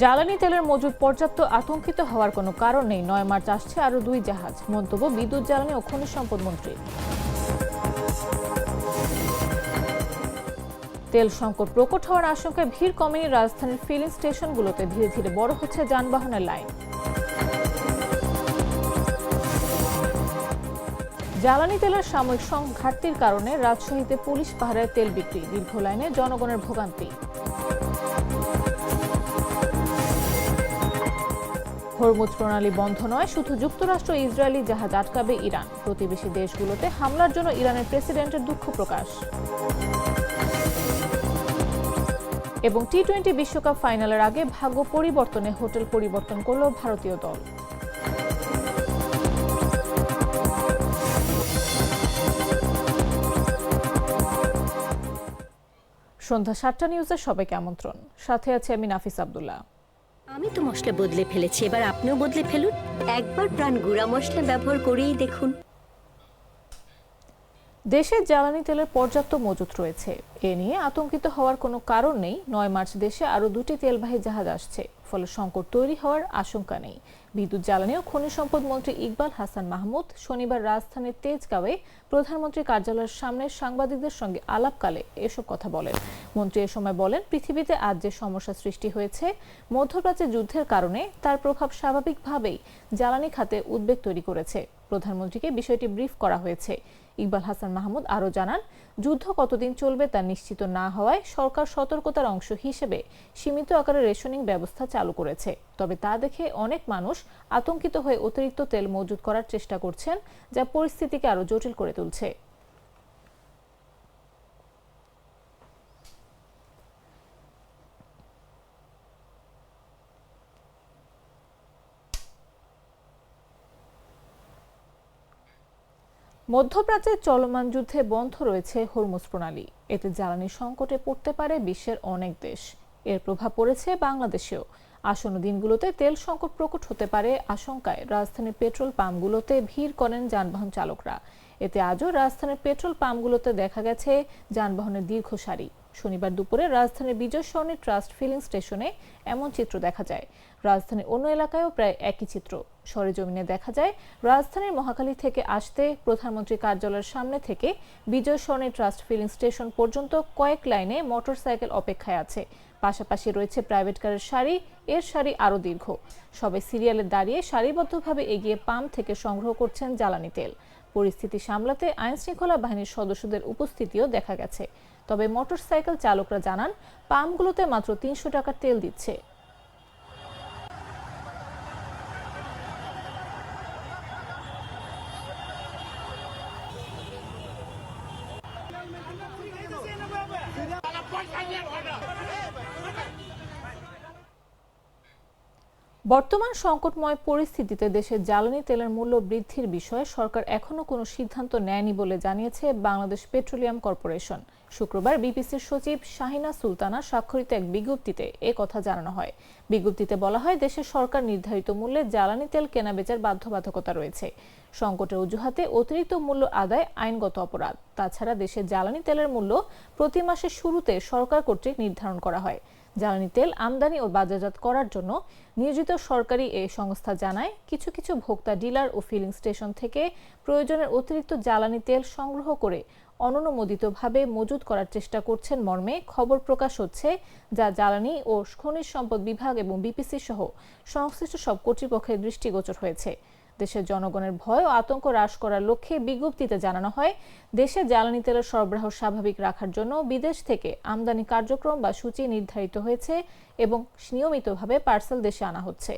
জ্বালানি তেলের মজুদ পর্যাপ্ত আতঙ্কিত হওয়ার কোনো কারণ নেই। ৯ মার্চ আসছে আরও 2 জাহাজ। মন্তব্য বিদ্যুৎ, জ্বালানি ও খনিজ সম্পদ মন্ত্রী। তেল সংকট প্রকট হওয়ার আশঙ্কায় ভিড় কমেনি রাজধানীর ফিলিং স্টেশনগুলোতে। ধীরে ধীরে বড় হচ্ছে যানবাহনের লাইন। জ্বালানি তেলের সাময়িক ঘাটতির কারণে রাজশাহীতে পুলিশ পাহারায় তেল বিক্রি। দীর্ঘ লাইনে জনগণের ভোগান্তি। হরমুজ প্রণালী বন্ধ নয়, শুধু যুক্তরাষ্ট্র ও ইসরায়েলি জাহাজ আটকাবে ইরান। প্রতিবেশী দেশগুলোতে হামলার জন্য ইরানের প্রেসিডেন্টের দুঃখ প্রকাশ। এবং টি-20 বিশ্বকাপ ফাইনালের আগে ভাগ্য পরিবর্তনে হোটেল পরিবর্তন করল ভারতীয় দল। সন্ধ্যা 7টা নিউজের সবাইকে আমন্ত্রণ। সাথে আছে আমি নাফিস আব্দুল্লাহ। আমি তো মশলা বদলে ফেলেছি, এবার আপনিও বদলে ফেলুন। একবার প্রাণ গুঁড়া মশলা ব্যবহার করেই দেখুন। দেশে জ্বালানি তেলের পর্যাপ্ত মজুত রয়েছে, এ নিয়ে আতঙ্কিত হওয়ার কোনো কারণ নেই। 9 মার্চ দেশে আরও 2টি তেলবাহী জাহাজ আসছে, ফলে সংকট তৈরি হওয়ার আশঙ্কা নেই। বিদ্যুৎ, জ্বালানি ও খনিজ সম্পদ মন্ত্রী ইকবাল হাসান মাহমুদ শনিবার রাজধানীর তেজগাঁওয়ে প্রধানমন্ত্রীর কার্যালয়ের সামনে সাংবাদিকদের সঙ্গে আলাপকালে এসব কথা বলেন। মন্ত্রী এ সময় বলেন, পৃথিবীতে আজ যে সমস্যা সৃষ্টি হয়েছে মধ্যপ্রাচ্যে যুদ্ধের কারণে, তার প্রভাব স্বাভাবিকভাবেই জ্বালানি খাতে উদ্বেগ তৈরি করেছে। প্রধানমন্ত্রীকে বিষয়টি ব্রিফ করা হয়েছে। ইকবাল হাসান মাহমুদ আরও জানান, যুদ্ধ কতদিন চলবে তা নিশ্চিত না হওয়ায় সরকার সতর্কতার অংশ হিসেবে সীমিত আকারে রেশনিং ব্যবস্থা চালু করেছে। তবে তা দেখে অনেক মানুষ আতঙ্কিত হয়ে অতিরিক্ত তেল মজুত করার চেষ্টা করছেন, যা পরিস্থিতিকে আরও জটিল করে তুলছে। মধ্যপ্রাচ্যের চলমান যুদ্ধে বন্ধ রয়েছে হরমুজ প্রণালী। এতে জ্বালানি সংকটে পড়তে পারে বিশ্বের অনেক দেশ। এর প্রভাব পড়েছে বাংলাদেশেও। আসন্ন দিনগুলোতে তেল সংকট প্রকট হতে পারে আশঙ্কায় রাজধানীর পেট্রোল পাম্পগুলোতে ভিড় করেন যানবাহন চালকরা। এতে আজও রাজধানীর পেট্রোল পাম্পগুলোতে দেখা গেছে যানবাহনের দীর্ঘ সারি। শনিবার দুপুরে রাজধানীর বিজয় সরণি ট্রাস্ট ফিলিং স্টেশনে এমন চিত্র দেখা যায়। রাজধানীর অন্য এলাকায়ও প্রায় একই চিত্র। সরেজমিনে দেখা যায়, রাজধানীর মহাখালী থেকে আসতে প্রধানমন্ত্রী কার্যালয়ের সামনে থেকে বিজয় সরণি ট্রাস্ট ফিলিং স্টেশন পর্যন্ত কয়েক লাইনে মোটরসাইকেল অপেক্ষায় আছে। পাশাপাশি রয়েছে প্রাইভেট কারের সারি, এর সারি আরও দীর্ঘ। সবাই সিরিয়ালে দাঁড়িয়ে সারিবদ্ধভাবে এগিয়ে পাম্প থেকে সংগ্রহ করছেন জ্বালানি তেল। পরিস্থিতি সামলাতে আইনশৃঙ্খলা বাহিনীর সদস্যদের উপস্থিতিও দেখা গেছে। তবে মোটরসাইকেল চালকরা জানান, পাম্পগুলোতে মাত্র 300 টাকার তেল দিচ্ছে। বর্তমান সংকটময় পরিস্থিতিতে দেশের জ্বালানি তেলের মূল্য বৃদ্ধির বিষয়ে সরকার এখনো কোনো সিদ্ধান্ত নেয়নি বলে জানিয়েছে বাংলাদেশ পেট্রোলিয়াম কর্পোরেশন। শুক্রবার বিপিসির সচিব শাহিনা সুলতানা স্বাক্ষরিত এক বিজ্ঞপ্তিতে এ কথা জানানো হয়। বিজ্ঞপ্তিতে বলা হয়, দেশের সরকার নির্ধারিত মূল্যে জ্বালানি তেল কেনাবেচার বাধ্যবাধকতা রয়েছে। সংকটের অজুহাতে অতিরিক্ত মূল্য আদায় আইনগত অপরাধ। তাছাড়া দেশের জ্বালানি তেলের মূল্য প্রতি মাসের শুরুতে সরকার কর্তৃক নির্ধারণ করা হয়। জ্বালানি তেল আমদানি ও বাজারজাত করার জন্য নিয়োজিত সরকারি এই সংস্থা জানায়, কিছু কিছু ভোক্তা ডিলার ও ফিলিং স্টেশন থেকে প্রয়োজনের অতিরিক্ত জ্বালানি তেল সংগ্রহ করে অননুমোদিতভাবে মজুত করার চেষ্টা করছেন মর্মে খবর প্রকাশ হচ্ছে, যা জ্বালানি ও খনিজ সম্পদ বিভাগ এবং বিপিসি সহ সংশ্লিষ্ট সব কর্তৃপক্ষের দৃষ্টিগোচর হয়েছে। দেশের জনগণের ভয় ও আতঙ্ক হ্রাস করার লক্ষ্যে বিজ্ঞপ্তিতে জানানো হয়, দেশে জ্বালানি তেলের সরবরাহ স্বাভাবিক রাখার জন্য বিদেশ থেকে আমদানি কার্যক্রম বা সূচি নির্ধারিত হয়েছে এবং নিয়মিতভাবে পার্সেল দেশে আনা হচ্ছে।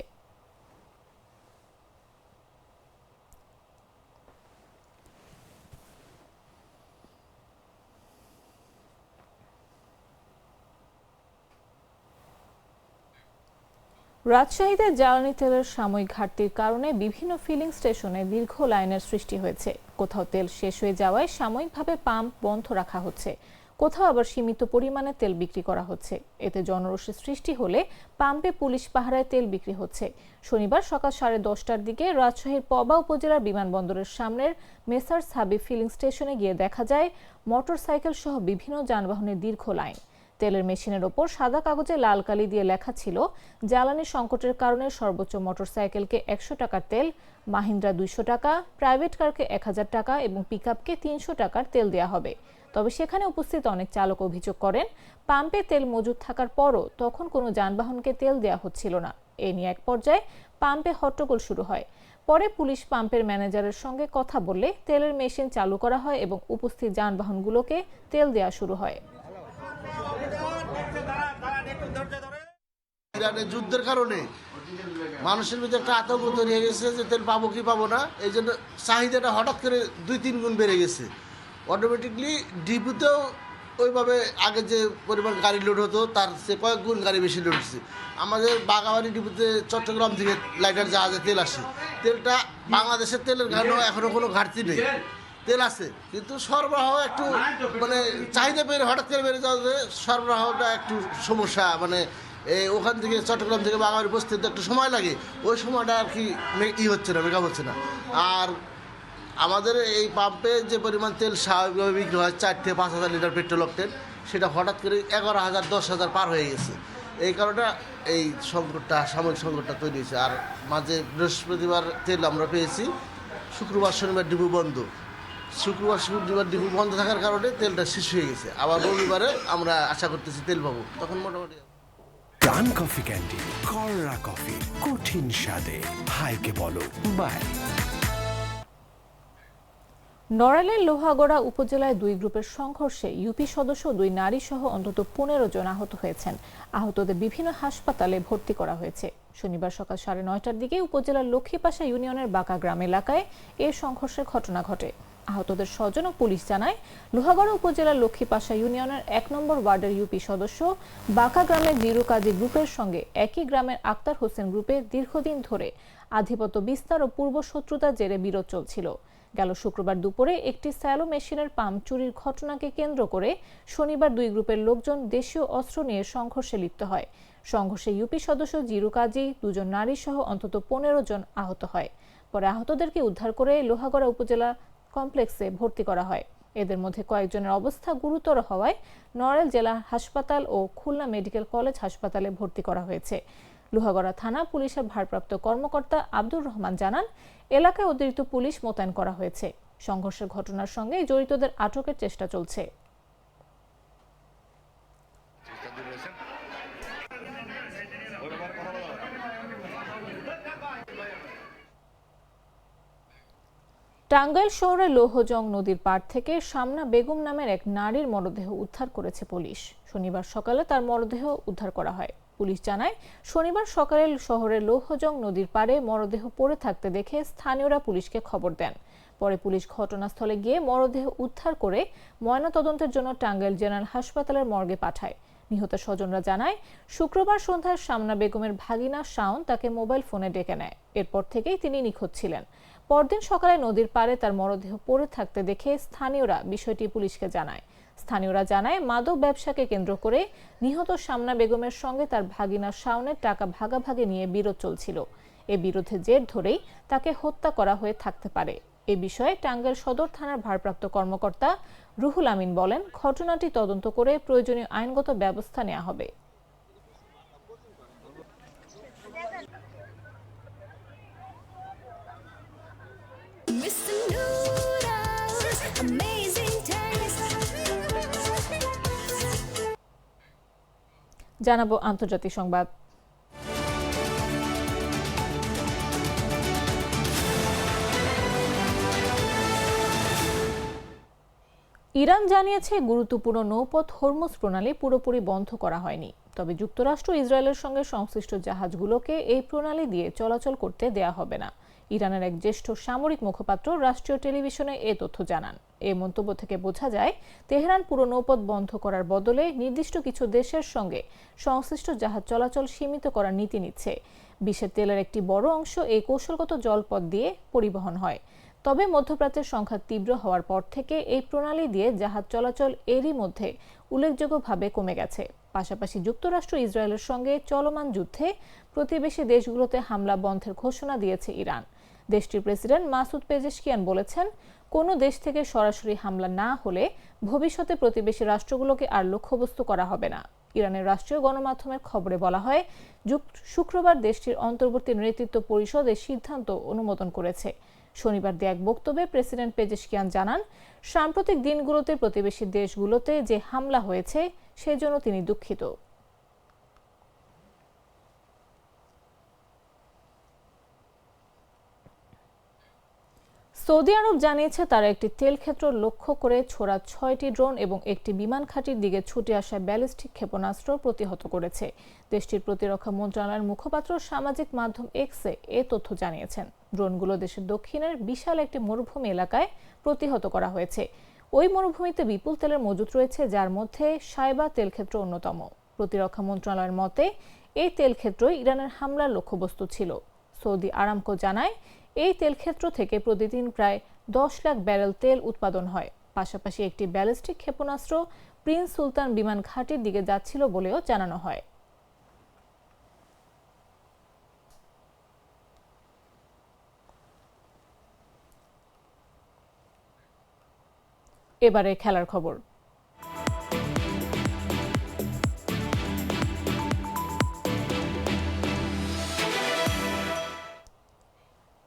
রাজশাহীতে জ্বালানি তেলের সাময়িক ঘাটতির কারণে বিভিন্ন ফিলিং স্টেশনে দীর্ঘ লাইনের সৃষ্টি হয়েছে। কোথাও তেল শেষ হয়ে যাওয়ায় সাময়িকভাবে পাম্প বন্ধ রাখা হচ্ছে, কোথাও আবার সীমিত পরিমাণে তেল বিক্রি করা হচ্ছে। এতে জনরোষের সৃষ্টি হলে পাম্পে পুলিশ পাহারায় তেল বিক্রি হচ্ছে। শনিবার সকাল 10:30টার দিকে রাজশাহীর পবা উপজেলার বিমানবন্দরের সামনের মেসার্স হাবিব ফিলিং স্টেশনে গিয়ে দেখা যায়, মোটরসাইকেল সহ বিভিন্ন যানবাহনের দীর্ঘ লাইন। তেলের মেশিনের ওপর সাদা কাগজে লাল কালি দিয়ে লেখা ছিল, জ্বালানি সংকটের কারণে সর্বোচ্চ মোটরসাইকেলকে 100 টাকার তেল, মাহিন্দ্রা 200 টাকা, প্রাইভেট কারকে 1000 টাকা এবং পিকআপকে 300 টাকার তেল দেওয়া হবে। তবে সেখানে উপস্থিত অনেক চালক অভিযোগ করেন, পাম্পে তেল মজুদ থাকার পরও তখন কোনো যানবাহনকে তেল দেওয়া হচ্ছিল না। এ নিয়ে এক পর্যায়ে পাম্পে হট্টগোল শুরু হয়। পরে পুলিশ পাম্পের ম্যানেজারের সঙ্গে কথা বললে তেলের মেশিন চালু করা হয় এবং উপস্থিত যানবাহনগুলোকে তেল দেওয়া শুরু হয়। ইরানের যুদ্ধের কারণে মানুষের ভিতরে একটা আতঙ্ক তৈরি হয়ে গেছে যে তেল পাবো কি পাবো না, এই জন্য চাহিদাটা হঠাৎ করে 2-3 গুণ বেড়ে গেছে। অটোমেটিকলি ডিপুতেও ওইভাবে আগে যে পরিমাণ গাড়ি লোড হতো তার সে কয়েক গুণ গাড়ি বেশি লোড হচ্ছে। আমাদের বাগাবাড়ি ডিপুতে চট্টগ্রাম থেকে লাইটার জাহাজে তেল আসে। তেলটা বাংলাদেশের তেলের কারণে এখনও কোনো ঘাটতি নেই, তেল আছে, কিন্তু সরবরাহ একটু মানে চাহিদা বেড়ে হঠাৎ করে বেড়ে যাওয়াতে সরবরাহটা একটু সমস্যা। মানে ওখান থেকে চট্টগ্রাম থেকে বাঙালি বসতে একটু সময় লাগে, ওই সময়টা আর কি হচ্ছে না, মেকআপ হচ্ছে না। আর আমাদের এই পাম্পে যে পরিমাণ তেল স্বাভাবিকভাবে বিক্রি হয় 4 থেকে 5 হাজার লিটার পেট্রোল অক্টেন, সেটা হঠাৎ করে 11,000 10,000 পার হয়ে গেছে। এই কারণে এই সংকটটা, সাময়িক সংকটটা তৈরি হয়েছে। আর মাঝে বৃহস্পতিবার তেল আমরা পেয়েছি, শুক্রবার শনিবার ডিপু বন্ধ। শুক্রবার শনিবার ডিপু বন্ধ থাকার কারণে তেলটা শেষ হয়ে গেছে। আবার রবিবারে আমরা আশা করতেছি তেল পাবো, তখন মোটামুটি। প্রাণ কফি ক্যান্ডি, কররা কফি, কঠিন স্বাদে, হাইকে বলো বাই। নড়াইলের লোহাগড়া উপজেলায় 2 গ্রুপের সংঘর্ষে ইউপি সদস্য 2 নারী সহ অন্তত 15 জন আহত হয়েছেন। আহতদের বিভিন্ন হাসপাতালে ভর্তি করা হয়েছে। শনিবার সকাল 9:30টার দিকে উপজেলার লক্ষ্মীপাশা ইউনিয়নের বাঁকা গ্রাম এলাকায় এ সংঘর্ষের ঘটনা ঘটে। আহতদের স্বজন ও পুলিশ জানায়, লোহাগড়া উপজেলার লক্ষ্মীপাশা ইউনিয়নের 1 নম্বর ওয়ার্ডের ইউপি সদস্য বাঁকা গ্রামের জিরু কাজী গ্রুপের সঙ্গে একই গ্রামের আক্তার হোসেন গ্রুপের দীর্ঘদিন ধরে আধিপত্য বিস্তার ও পূর্ব শত্রুতার জেরে বিরোধ চলছিল। গেল শুক্রবার দুপুরে একটি স্যালো মেশিনের পাম্প চুরির ঘটনাকে কেন্দ্র করে শনিবার 2 গ্রুপের লোকজন দেশীয় অস্ত্র নিয়ে সংঘর্ষে লিপ্ত হয়। সংঘর্ষে ইউপি সদস্য জিরু কাজী, 2 জন নারী সহ অন্তত 15 জন আহত হয়। পরে আহতদেরকে উদ্ধার করে লোহাগড়া উপজেলা কমপ্লেক্সে ভর্তি করা হয়। এদের মধ্যে কয়েকজনের অবস্থা গুরুতর হওয়ায় নড়াইল জেলা হাসপাতাল ও খুলনা মেডিকেল কলেজ হাসপাতালে ভর্তি করা হয়েছে। লোহাগড়া থানা পুলিশের ভারপ্রাপ্ত কর্মকর্তা আব্দুর রহমান জানান, এলাকায় অতিরিক্ত পুলিশ মোতায়েন করা হয়েছে। সংঘর্ষের ঘটনার সঙ্গে জড়িতদের আটকের চেষ্টা চলছে। টাঙ্গাইল শহরের লৌহজং নদীর পাড় থেকে শামনা বেগম নামের এক নারীর মরদেহ উদ্ধার করেছে পুলিশ। শনিবার সকালে তার মরদেহ উদ্ধার করা হয়। পুলিশ জানায়, শনিবার সকালে শহরের লৌহজং নদীর পাড়ে মরদেহ পড়ে থাকতে দেখে স্থানীয়রা পুলিশকে খবর দেন। পরে পুলিশ ঘটনাস্থলে গিয়ে মরদেহ উদ্ধার করে ময়নাতদন্তের জন্য টাঙ্গাইল জেনারেল হাসপাতালের মর্গে পাঠায়। নিহত স্বজনরা জানায়, শুক্রবার সন্ধ্যায় শামনা বেগমের ভাগিনা শাওন তাকে মোবাইল ফোনে ডেকে নেয়। এরপর থেকেই তিনি নিখোঁজ ছিলেন। পরদিন সকালে নদীর পাড়ে তার মরদেহ পড়ে থাকতে দেখে স্থানীয়রা বিষয়টি পুলিশকে জানায়। স্থানীয়রা জানায়, মাদক ব্যবসাকে কেন্দ্র করে নিহত শামনা বেগমের সঙ্গে তার ভাগিনা শাওনের টাকা ভাগাভাগি নিয়ে বিরোধ চলছিল। এ বিরোধে জের ধরেই তাকে হত্যা করা হয়ে থাকতে পারে। এ বিষয়ে টাঙ্গাইল সদর থানার ভারপ্রাপ্ত কর্মকর্তা রুহুল আমিন বলেন, ঘটনাটি তদন্ত করে প্রয়োজনীয় আইনগত ব্যবস্থা নেওয়া হবে। জানাবো আন্তর্জাতিক সংবাদ। ইরান জানিয়েছে, গুরুত্বপূর্ণ নৌপথ হরমুজ প্রণালী পুরোপুরি বন্ধ করা হয়নি। তবে যুক্তরাষ্ট্র ইসরায়েলের সঙ্গে সংশ্লিষ্ট জাহাজগুলোকে এই প্রণালী দিয়ে চলাচল করতে দেয়া হবে না। ইরানের এক জ্যেষ্ঠ সামরিক মুখপাত্র রাষ্ট্রীয় টেলিভিশনে এ তথ্য জানান। এই মন্তব্য থেকে বোঝা যায়, তেহরান পুরো নৌপথ বন্ধ করার বদলে নির্দিষ্ট কিছু দেশের সঙ্গে সংশ্লিষ্ট জাহাজ চলাচল সীমিত করার নীতি নিচ্ছে। বিশ্বের তেলের একটি বড় অংশ এই কৌশলগত জলপথ দিয়ে পরিবহন হয়। তবে মধ্যপ্রাচ্যের সংঘাত তীব্র হওয়ার পর থেকে এই প্রণালী দিয়ে জাহাজ চলাচল এরই মধ্যে উল্লেখযোগ্যভাবে কমে গেছে। পাশাপাশি যুক্তরাষ্ট্র ইসরায়েলের সঙ্গে চলমান যুদ্ধে প্রতিবেশী দেশগুলোতে হামলা বন্ধের ঘোষণা দিয়েছে ইরান। দেশটির প্রেসিডেন্ট মাসুদ পেজেশকিয়ান বলেছেন, কোনো দেশ থেকে সরাসরি হামলা না হলে ভবিষ্যতে প্রতিবেশী রাষ্ট্রগুলোকে আর লক্ষ্যবস্তু করা হবে না। ইরানের রাষ্ট্রীয় গণমাধ্যমের খবরে বলা হয়, শুক্রবার দেশটির অন্তর্বর্তী নেতৃত্ব পরিষদ এই সিদ্ধান্ত অনুমোদন করেছে। শনিবার দেয়া এক বক্তব্যে প্রেসিডেন্ট পেজেশকিয়ান জানান, সাম্প্রতিক দিনগুলোতে প্রতিবেশী দেশগুলোতে যে হামলা হয়েছে সেজন্য তিনি দুঃখিত। সৌদি আরব জানিয়েছে তারা একটি তেল ক্ষেত্র লক্ষ্য করে ছোড়া 6টি ড্রোন এবং একটি বিমান ঘাঁটির দিকে ছুটে আসা ব্যালিস্টিক ক্ষেপণাস্ত্র প্রতিহত করেছে। দেশটির প্রতিরক্ষা মন্ত্রণালয়ের মুখপাত্র সামাজিক মাধ্যম এক্সে এ তথ্য জানিয়েছেন। ড্রোনগুলো দেশের দক্ষিণের বিশাল একটি মরুভূমি এলাকায় প্রতিহত করা হয়েছে। ওই মরুভূমিতে বিপুল তেলের মজুত রয়েছে, যার মধ্যে সাইবা তেল ক্ষেত্র অন্যতম। প্রতিরক্ষা মন্ত্রণালয়ের মতে এই তেল ক্ষেত্রই ইরানের হামলার লক্ষ্যবস্তু ছিল। সৌদি আরামকো জানায়, এই তেল ক্ষেত্র থেকে প্রতিদিন প্রায় 10 লাখ ব্যারেল তেল উৎপাদন হয়। পাশাপাশি একটি ব্যালিস্টিক ক্ষেপণাস্ত্র প্রিন্স সুলতান বিমান ঘাঁটির দিকে যাচ্ছিল বলেও জানানো হয়। এবারে খেলার খবর।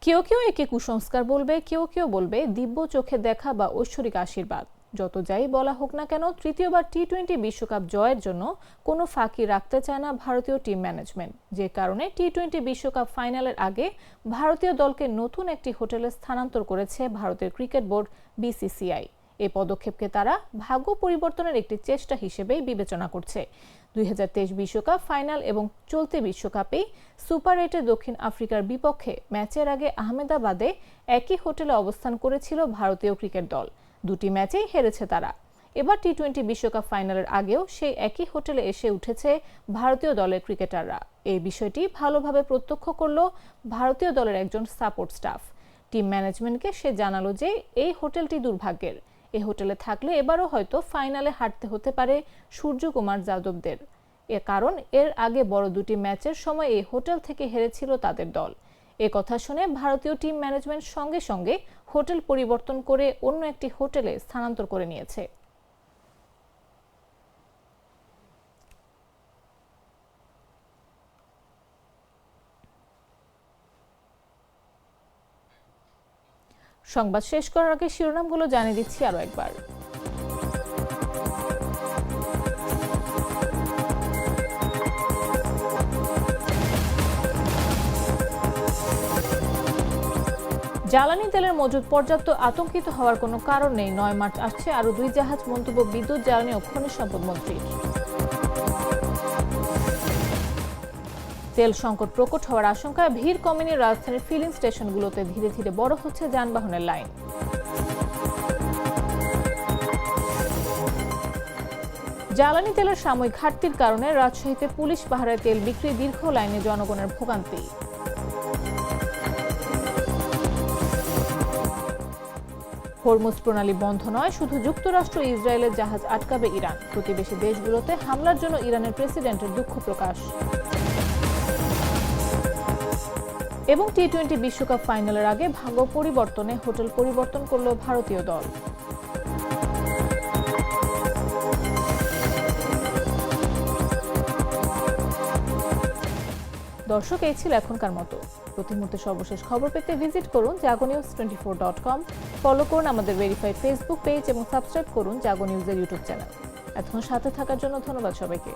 কেউ কেউ একে কুসংস্কার বলবে, কেউ কেউ বলবে দিব্য চোখে দেখা বা ঐশ্বরিক আশীর্বাদ। যত যাই বলা হোক না কেন, তৃতীয়বার টি-20 বিশ্বকাপ জয়ের জন্য কোনো ফাঁকি রাখতে চায় না ভারতীয় টিম ম্যানেজমেন্ট। যে কারণে টি-20 বিশ্বকাপ ফাইনালের আগে ভারতীয় দলকে নতুন একটি হোটেলে স্থানান্তর করেছে ভারতের ক্রিকেট বোর্ড বিসিসিআই। এই পদক্ষেপকে তারা ভাগ্য পরিবর্তনের একটি চেষ্টা হিসেবেই বিবেচনা করছে। 2023 বিশ্বকাপ ফাইনাল এবং চলতি বিশ্বকাপেই সুপার 8-এ দক্ষিণ আফ্রিকার বিপক্ষে ম্যাচের আগে আহমেদাবাদে একই হোটেলে অবস্থান করেছিল ভারতীয় ক্রিকেট দল। দুটি ম্যাচেই হেরেছে তারা। এবার টি-20 বিশ্বকাপ ফাইনালের আগেও সেই একই হোটেলে এসে উঠেছে ভারতীয় দলের ক্রিকেটাররা। এই বিষয়টি ভালোভাবে প্রত্যক্ষ করল ভারতীয় দলের একজন সাপোর্ট স্টাফ। টিম ম্যানেজমেন্টকে সে জানালো যে এই হোটেলটি দুর্ভাগ্যের। এই হোটেলে থাকলে এবারও হয়তো ফাইনালে হারতে হতে পারে সূর্যকুমার যাদবদের। কারণ এর আগে বড় দুটি ম্যাচের সময় এই হোটেল থেকে হেরেছিল তাদের দল। এ কথা শুনে ভারতীয় টিম ম্যানেজমেন্ট সঙ্গে সঙ্গে হোটেল পরিবর্তন করে অন্য একটি হোটেলে স্থানান্তর করে নিয়েছে। সংবাদ শেষ করার আগে শিরোনামগুলো জানিয়ে দিচ্ছি আরো একবার। জ্বালানি তেলের মজুত পর্যাপ্ত আতঙ্কিত হওয়ার কোনো কারণ নেই। 9 মার্চ আসছে আরো 2 জাহাজ, মন্তব্য বিদ্যুৎ, জ্বালানি ও খনিজ সম্পদ মন্ত্রী। তেল সংকট প্রকট হওয়ার আশঙ্কায় ভিড় কমেনি রাজধানীর ফিলিং স্টেশনগুলোতে। ধীরে ধীরে বড় হচ্ছে যানবাহনের লাইন। জ্বালানি তেলের সাময়িক ঘাটতির কারণে রাজশাহীতে পুলিশ পাহারায় তেল বিক্রি, দীর্ঘ লাইনে জনগণের ভোগান্তি। হরমুজ প্রণালী বন্ধ নয়, শুধু যুক্তরাষ্ট্র ও ইসরায়েলের জাহাজ আটকাবে ইরান। প্রতিবেশী দেশগুলোতে হামলার জন্য ইরানের প্রেসিডেন্টের দুঃখ প্রকাশ। এবং টি-20 বিশ্বকাপ ফাইনালের আগে ভাগ্য পরিবর্তনে হোটেল পরিবর্তন করল ভারতীয় দল। দর্শক, এই ছিল এখনকার মতো। প্রতি মুহূর্তে সর্বশেষ খবর পেতে ভিজিট করুন jagonews24.com, ফলো করুন আমাদের ভেরিফাইড ফেসবুক পেজ এবং সাবস্ক্রাইব করুন জাগো নিউজের ইউটিউব চ্যানেল। এতক্ষণ সাথে থাকার জন্য ধন্যবাদ সবাইকে।